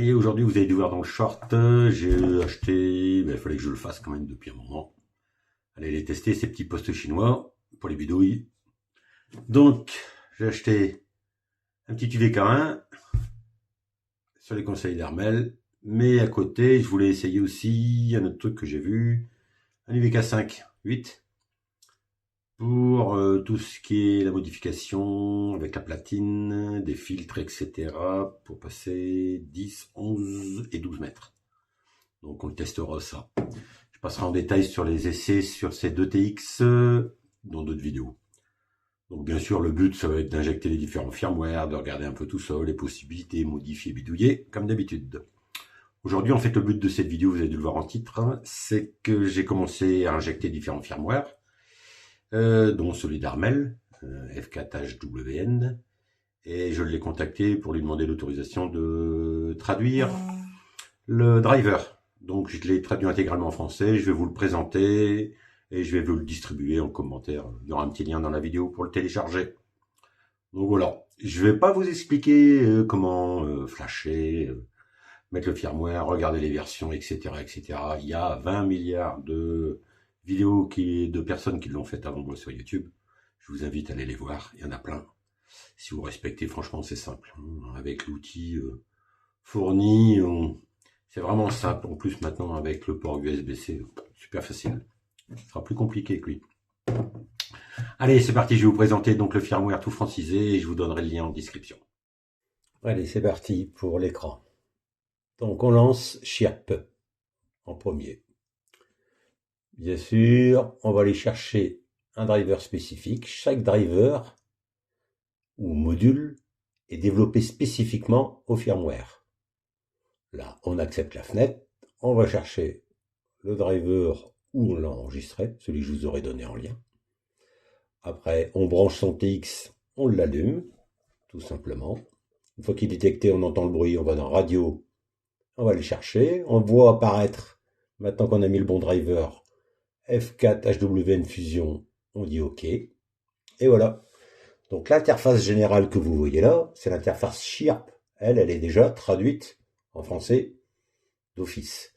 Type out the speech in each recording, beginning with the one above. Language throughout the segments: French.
Allez, aujourd'hui, vous avez dû voir dans le short, j'ai acheté, il fallait que je le fasse quand même depuis un moment. Allez les tester, ces petits postes chinois pour les bidouilles. Donc, j'ai acheté un petit UVK1 sur les conseils d'Hermel, mais à côté, je voulais essayer aussi un autre truc que j'ai vu, un UVK5 8 pour tout ce qui est la modification avec la platine, des filtres, etc. pour passer 10, 11 et 12 mètres. Donc on le testera ça. Je passerai en détail sur les essais sur ces deux TX dans d'autres vidéos. Donc bien sûr le but ça va être d'injecter les différents firmware, de regarder un peu tout ça, les possibilités, modifier, bidouiller, comme d'habitude. Aujourd'hui en fait le but de cette vidéo, vous avez dû le voir en titre, c'est que j'ai commencé à injecter différents firmware, dont celui d'Armel, F4HWN, et je l'ai contacté pour lui demander l'autorisation de traduire le driver. Donc je l'ai traduit intégralement en français, je vais vous le présenter et je vais vous le distribuer en commentaire. Il y aura un petit lien dans la vidéo pour le télécharger. Donc voilà, je vais pas vous expliquer comment flasher, mettre le firmware, regarder les versions, etc., etc. Il y a 20 milliards de vidéos de personnes qui l'ont fait avant moi sur YouTube. Je vous invite à aller les voir, il y en a plein. Si vous respectez, franchement c'est simple. Avec l'outil fourni, c'est vraiment simple. En plus, maintenant, avec le port USB-C, super facile. Ce sera plus compliqué que lui. Allez, c'est parti. Je vais vous présenter donc le firmware tout francisé et je vous donnerai le lien en description. Allez, c'est parti pour l'écran. Donc, on lance Chirp en premier. Bien sûr, on va aller chercher un driver spécifique. Chaque driver ou module est développé spécifiquement au firmware. Là, on accepte la fenêtre. On va chercher le driver où on l'a enregistré, celui que je vous aurais donné en lien. Après, on branche son TX, on l'allume, tout simplement. Une fois qu'il est détecté, on entend le bruit, on va dans radio, on va le chercher. On voit apparaître, maintenant qu'on a mis le bon driver, F4HWN Fusion, on dit OK. Et voilà. Donc l'interface générale que vous voyez là, c'est l'interface Chirp. Elle est déjà traduite en français d'office.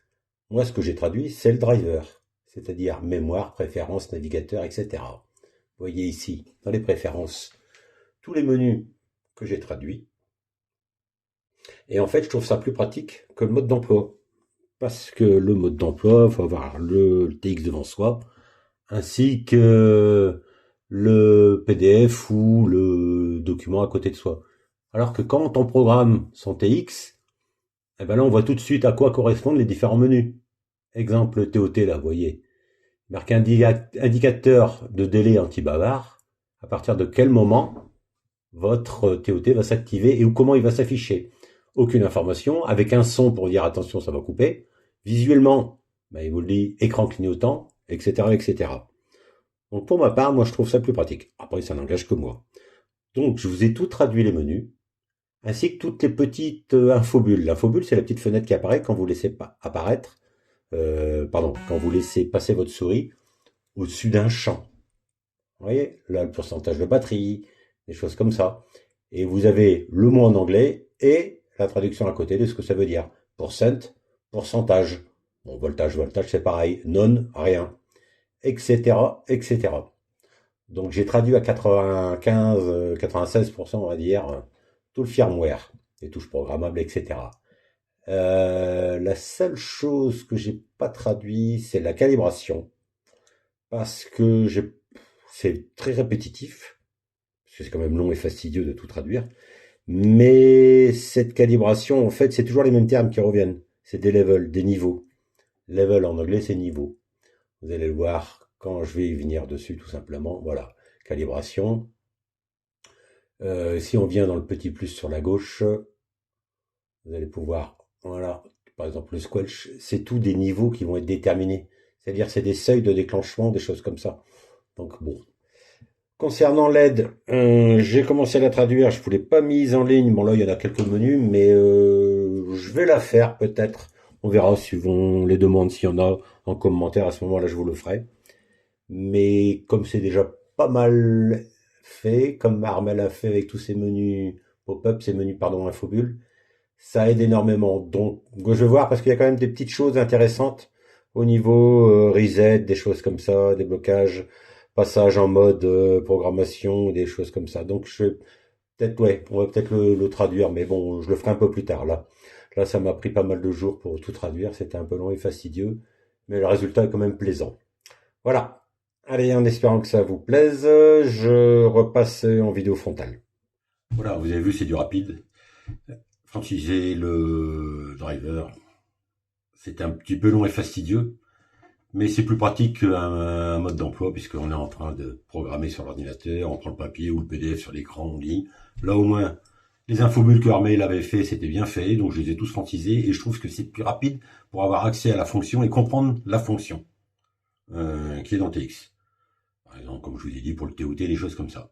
Moi, ce que j'ai traduit, c'est le driver, c'est-à-dire mémoire, préférences, navigateur, etc. Vous voyez ici, dans les préférences, tous les menus que j'ai traduits. Et en fait, je trouve ça plus pratique que le mode d'emploi. Parce que le mode d'emploi, il faut avoir le TX devant soi, ainsi que le PDF ou le document à côté de soi. Alors que quand on programme son TX, eh ben là, on voit tout de suite à quoi correspondent les différents menus. Exemple TOT, là, vous voyez. Marque indicateur de délai anti-bavard. À partir de quel moment votre TOT va s'activer et comment il va s'afficher. Aucune information, avec un son pour dire attention, ça va couper. Visuellement, il vous le dit, écran clignotant, etc., etc. Donc pour ma part, moi je trouve ça plus pratique. Après, ça n'engage que moi. Donc je vous ai tout traduit les menus, ainsi que toutes les petites infobulles. L'infobule, c'est la petite fenêtre qui apparaît quand vous laissez apparaître, quand vous laissez passer votre souris au-dessus d'un champ. Vous voyez, là, le pourcentage de batterie, des choses comme ça. Et vous avez le mot en anglais et la traduction à côté de ce que ça veut dire. Percent, pourcentage. Bon, voltage, c'est pareil. Non, rien. Etc., etc. Donc, j'ai traduit à 95, 96%, on va dire, tout le firmware, les touches programmables, etc. La seule chose que j'ai pas traduit, c'est la calibration. Parce que c'est très répétitif. Parce que c'est quand même long et fastidieux de tout traduire. Mais cette calibration, en fait, c'est toujours les mêmes termes qui reviennent. C'est des levels, des niveaux. Level en anglais, c'est niveau. Vous allez le voir quand je vais y venir dessus, tout simplement. Voilà, calibration. Si on vient dans le petit plus sur la gauche, vous allez pouvoir, voilà, par exemple le squelch, c'est tous des niveaux qui vont être déterminés. C'est-à-dire c'est des seuils de déclenchement, des choses comme ça. Donc bon. Concernant l'aide, j'ai commencé à la traduire, je ne l'ai pas mise en ligne. Bon là, il y en a quelques menus, mais je vais la faire peut-être. On verra suivant les demandes, s'il y en a en commentaire. À ce moment-là, je vous le ferai. Mais comme c'est déjà pas mal fait, comme Armel a fait avec tous ces menus pop-up, ces menus, pardon, infobulles, ça aide énormément. Donc, je vais voir parce qu'il y a quand même des petites choses intéressantes au niveau reset, des choses comme ça, des blocages, passage en mode programmation, des choses comme ça. Donc, je vais peut-être, ouais, on va peut-être le traduire, mais bon, je le ferai un peu plus tard là. Là, ça m'a pris pas mal de jours pour tout traduire. C'était un peu long et fastidieux, mais le résultat est quand même plaisant. Voilà. Allez, en espérant que ça vous plaise, je repasse en vidéo frontale. Voilà, vous avez vu, c'est du rapide. Franchiser le driver, c'est un petit peu long et fastidieux, mais c'est plus pratique qu'un mode d'emploi puisqu'on est en train de programmer sur l'ordinateur, on prend le papier ou le PDF sur l'écran, on lit. Là au moins, les infobulles que Armel avait fait, c'était bien fait, donc je les ai tous francisés et je trouve que c'est plus rapide pour avoir accès à la fonction et comprendre la fonction qui est dans TX. Par exemple, comme je vous ai dit, pour le TOT, des choses comme ça.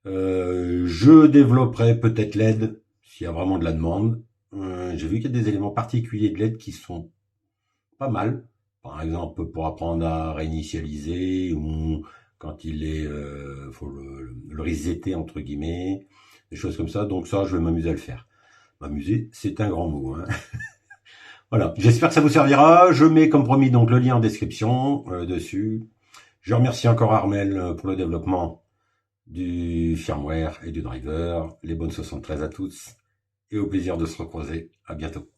Je développerai peut-être l'aide s'il y a vraiment de la demande. J'ai vu qu'il y a des éléments particuliers de l'aide qui sont pas mal. Par exemple, pour apprendre à réinitialiser ou quand il est, faut le resetter entre guillemets, des choses comme ça. Donc ça, je vais m'amuser à le faire. M'amuser, c'est un grand mot. Hein. Voilà. J'espère que ça vous servira. Je mets comme promis donc le lien en description dessus. Je remercie encore Armel pour le développement du firmware et du driver. Les bonnes 73 à tous et au plaisir de se recroiser. À bientôt.